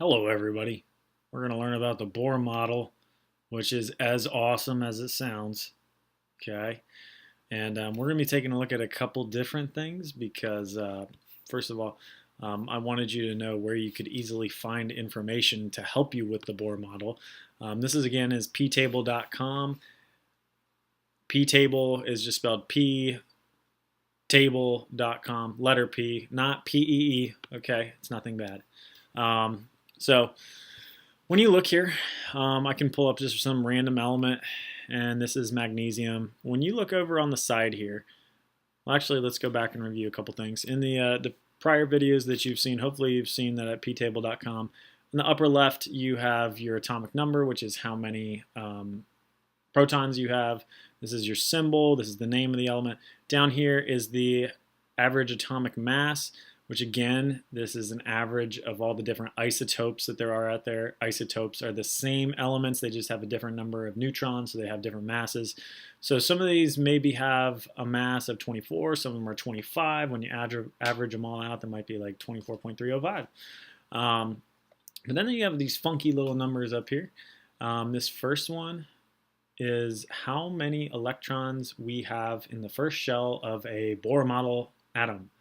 Hello everybody. We're going to learn about the Bohr model, which is as awesome as it sounds. Okay. And we're going to be taking a look at a couple different things because, first of all, I wanted you to know where you could easily find information to help you with the Bohr model. This is again is ptable.com. Ptable is just spelled P table.com, letter P, not PEE. Okay, it's nothing bad. So when you look here, I can pull up just some random element, and this is magnesium. When you look over on the side here, well, actually, let's go back and review a couple things. In the prior videos that you've seen, hopefully you've seen that at ptable.com. In the upper left, you have your atomic number, which is how many protons you have. This is your symbol. This is the name of the element. Down here is the average atomic mass, which again, this is an average of all the different isotopes that there are out there. Isotopes are the same elements, they just have a different number of neutrons, so they have different masses. So some of these maybe have a mass of 24, some of them are 25. When you average them all out, that might be like 24.305. But then you have these funky little numbers up here. This first one is how many electrons we have in the first shell of a Bohr model atom.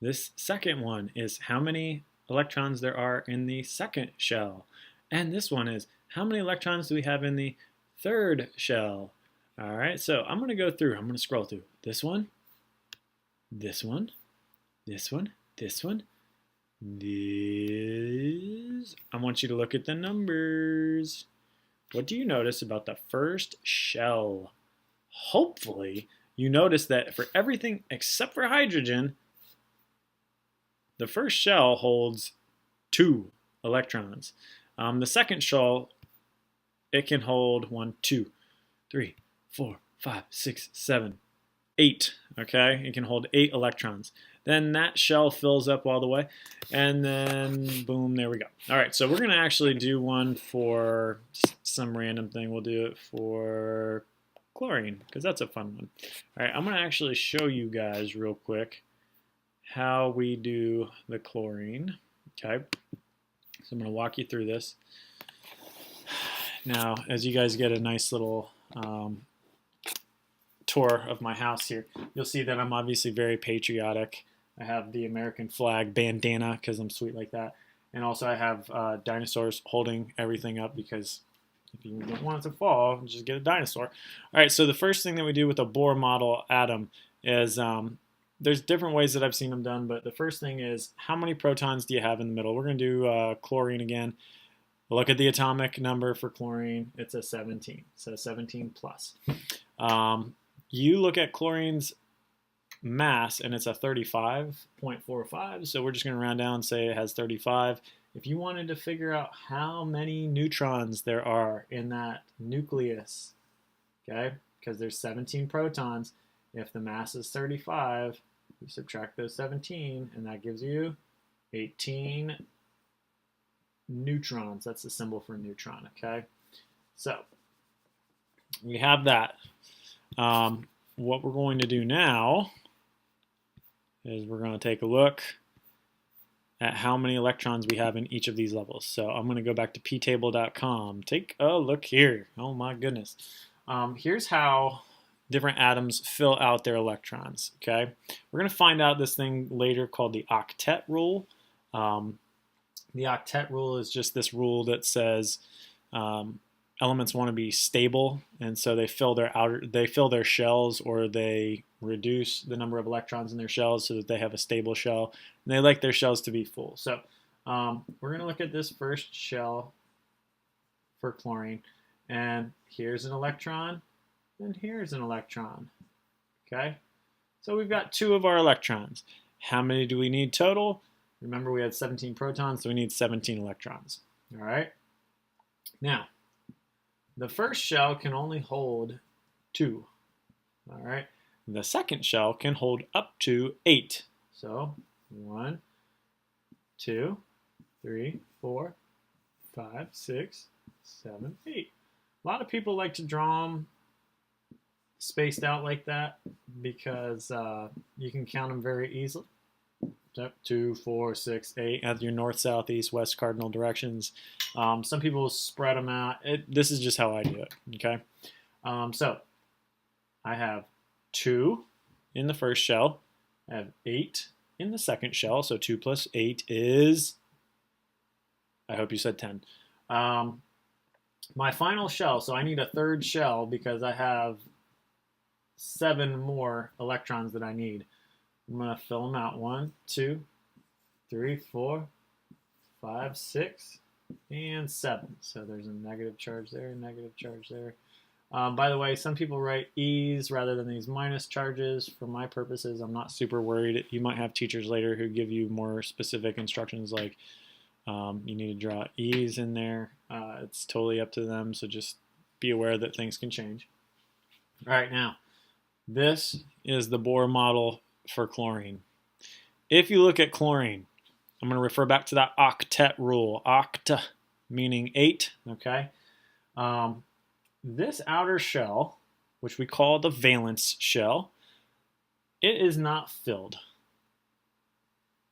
This second one is how many electrons there are in the second shell. And this one is how many electrons do we have in the third shell. All right, so I'm going to go through. I'm going to scroll through this one, this one, this one, this one, this. I want you to look at the numbers. What do you notice about the first shell? Hopefully, you notice that for everything except for hydrogen, the first shell holds 2 electrons. The second shell, it can hold 1, 2, 3, 4, 5, 6, 7, 8. Okay, it can hold 8 electrons. Then that shell fills up all the way, and then boom, there we go. All right, so we're going to actually do one for some random thing. We'll do it for chlorine, because that's a fun one. All right, I'm going to actually show you guys real quick how we do the chlorine. Okay, so I'm going to walk you through this. Now, as you guys get a nice little tour of my house here, you'll see that I'm obviously very patriotic. I have the American flag bandana because I'm sweet like that. And also I have dinosaurs holding everything up because if you don't want it to fall, just get a dinosaur. All right, so the first thing that we do with a Bohr model atom is there's different ways that I've seen them done, but the first thing is how many protons do you have in the middle? We're going to do chlorine again. Look at the atomic number for chlorine. It's a 17, so 17 plus. You look at chlorine's mass, and it's a 35.45, so we're just going to round down and say it has 35. If you wanted to figure out how many neutrons there are in that nucleus, okay, because there's 17 protons, if the mass is 35, you subtract those 17, and that gives you 18 neutrons. That's the symbol for neutron, okay? So we have that. What we're going to do now is we're going to take a look at how many electrons we have in each of these levels. So I'm going to go back to ptable.com. Take a look here. Oh my goodness. Here's how different atoms fill out their electrons. Okay, we're going to find out this thing later called the octet rule. The octet rule is just this rule that says elements want to be stable, and so they fill their shells, or they reduce the number of electrons in their shells so that they have a stable shell, and they like their shells to be full. So we're going to look at this first shell for chlorine, and here's an electron, and here's an electron. Okay, so we've got 2 of our electrons. How many do we need total? Remember, we had 17 protons, so we need 17 electrons. All right. Now, the first shell can only hold 2. All right. The second shell can hold up to 8. So 1, 2, 3, 4, 5, 6, 7, 8. A lot of people like to draw them spaced out like that because you can count them very easily. 2, 4, 6, 8 at your north, south, east, west cardinal directions. Some people spread them out. This is just how I do it. Okay. So I have 2 in the first shell. I have 8 in the second shell. So 2 plus 8 is, I hope you said 10. My final shell, so I need a third shell because I have 7 more electrons that I need. I'm going to fill them out. 1, 2, 3, 4, 5, 6, and 7. So there's a negative charge there, negative charge there. By the way, some people write E's rather than these minus charges. For my purposes, I'm not super worried. You might have teachers later who give you more specific instructions like you need to draw E's in there. It's totally up to them, so just be aware that things can change. All right, now, this is the Bohr model for chlorine. If you look at chlorine, I'm going to refer back to that octet rule. Octa meaning 8, okay? This outer shell, which we call the valence shell, it is not filled.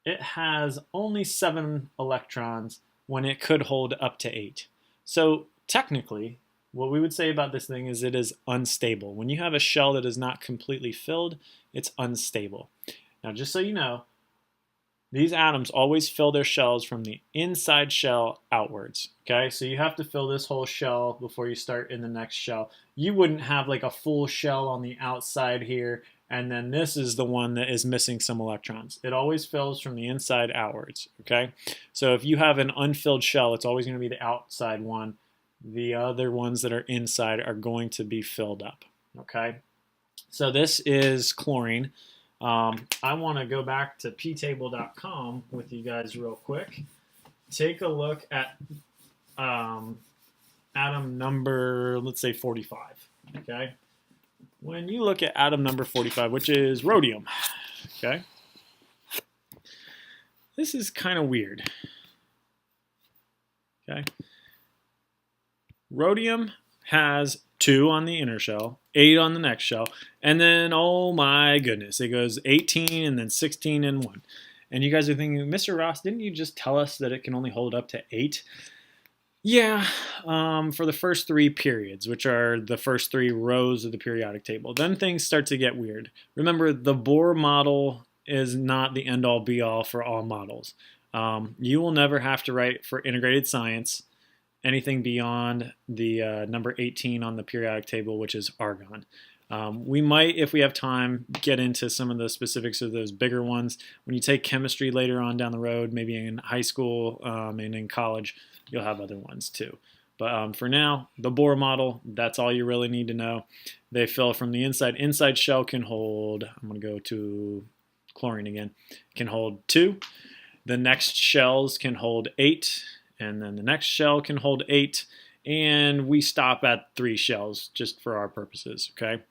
It has only 7 electrons when it could hold up to 8. So technically, what we would say about this thing is it is unstable. When you have a shell that is not completely filled, it's unstable. Now, just so you know, these atoms always fill their shells from the inside shell outwards. Okay, so you have to fill this whole shell before you start in the next shell. You wouldn't have like a full shell on the outside here, and then this is the one that is missing some electrons. It always fills from the inside outwards. Okay, so if you have an unfilled shell, it's always going to be the outside one. The other ones that are inside are going to be filled up. Okay, so this is chlorine. I want to go back to ptable.com with you guys real quick. Take a look at atom number, let's say 45. Okay, when you look at atom number 45, which is rhodium, okay, this is kind of weird. Okay, rhodium has 2 on the inner shell, 8 on the next shell, and then, oh my goodness, it goes 18 and then 16 and 1. And you guys are thinking, Mr. Ross, didn't you just tell us that it can only hold up to 8? Yeah, for the first 3 periods, which are the first 3 rows of the periodic table. Then things start to get weird. Remember, the Bohr model is not the end-all be-all for all models. You will never have to write for integrated science anything beyond the number 18 on the periodic table, which is argon. We might, if we have time, get into some of the specifics of those bigger ones. When you take chemistry later on down the road, maybe in high school and in college, you'll have other ones too. But for now, the Bohr model, that's all you really need to know. They fill from the inside. Inside shell can hold, I'm going to go to chlorine again, can hold 2. The next shells can hold 8. And then the next shell can hold 8, and we stop at 3 shells just for our purposes, okay?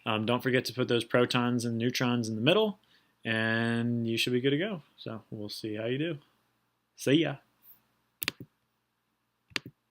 Don't forget to put those protons and neutrons in the middle, and you should be good to go. So we'll see how you do. See ya.